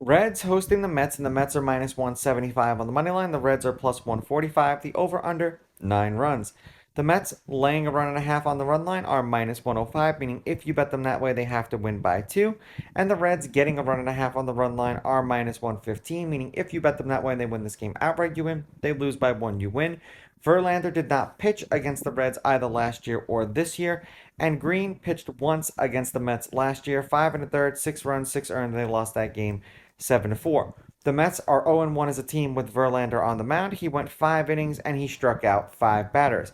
Reds hosting the Mets, and the Mets are minus 175 on the money line. The Reds are plus 145. The over under 9 runs. The Mets laying a run and a half on the run line are minus 105, meaning if you bet them that way, they have to win by 2. And the Reds getting a run and a half on the run line are minus 115, meaning if you bet them that way and they win this game outright, you win. They lose by 1, you win. Verlander did not pitch against the Reds either last year or this year, and Green pitched once against the Mets last year, 5 1/3, 6 runs, 6 earned. They lost that game 7-4. The Mets are 0-1 as a team with Verlander on the mound. He went 5 innings and he struck out 5 batters.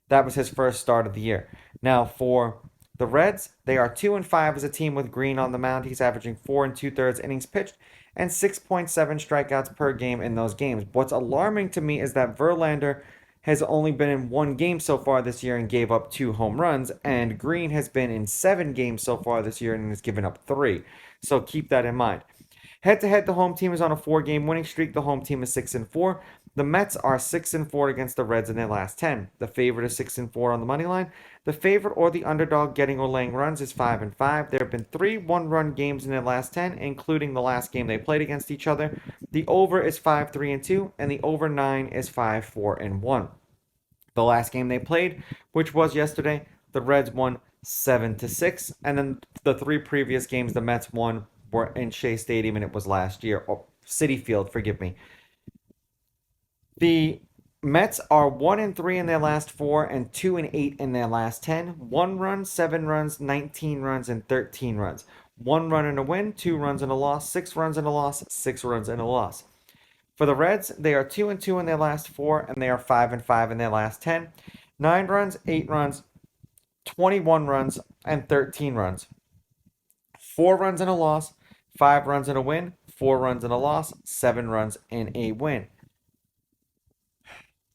That was his first start of the year. Now for the Reds, they are 2-5 as a team with Green on the mound. He's averaging 4 2/3 innings pitched and 6.7 strikeouts per game in those games. What's alarming to me is that Verlander has only been in 1 game so far this year and gave up 2 home runs, and Green has been in 7 games so far this year and has given up 3. So keep that in mind. Head to head, the home team is on a 4 game winning streak. The home team is 6-4. The Mets are 6-4 against the Reds in their last 10. The favorite is 6-4 on the money line. The favorite or the underdog getting or laying runs is 5-5. There have been 3 1-run games in their last 10, including the last game they played against each other. The over is 5-3-2, and the over 9 is 5-4-1. The last game they played, which was yesterday, the Reds won 7-6, and then the 3 previous games the Mets won were in Shea Stadium, and it was last year, or Citi Field, forgive me. The Mets are 1-3 in their last 4 and 2-8 in their last 10. 1 run, 7 runs, 19 runs, and 13 runs. 1 run and a win, 2 runs and a loss, 6 runs and a loss, 6 runs and a loss. For the Reds, they are 2-2 in their last 4 and they are 5-5 in their last 10. 9 runs, 8 runs, 21 runs, and 13 runs. 4 runs and a loss, 5 runs and a win, 4 runs and a loss, 7 runs and a win.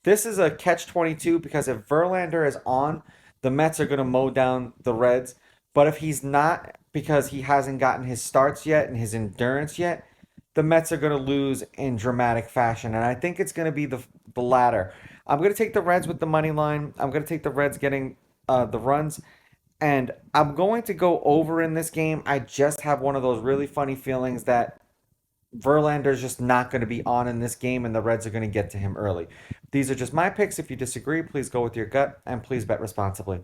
This is a catch-22 because if Verlander is on, the Mets are going to mow down the Reds. But if he's not, because he hasn't gotten his starts yet and his endurance yet, the Mets are going to lose in dramatic fashion. And I think it's going to be the latter. I'm going to take the Reds with the money line. I'm going to take the Reds getting the runs. And I'm going to go over in this game. I just have one of those really funny feelings that Verlander's just not going to be on in this game and the Reds are going to get to him early. These are just my picks. If you disagree, please go with your gut and please bet responsibly.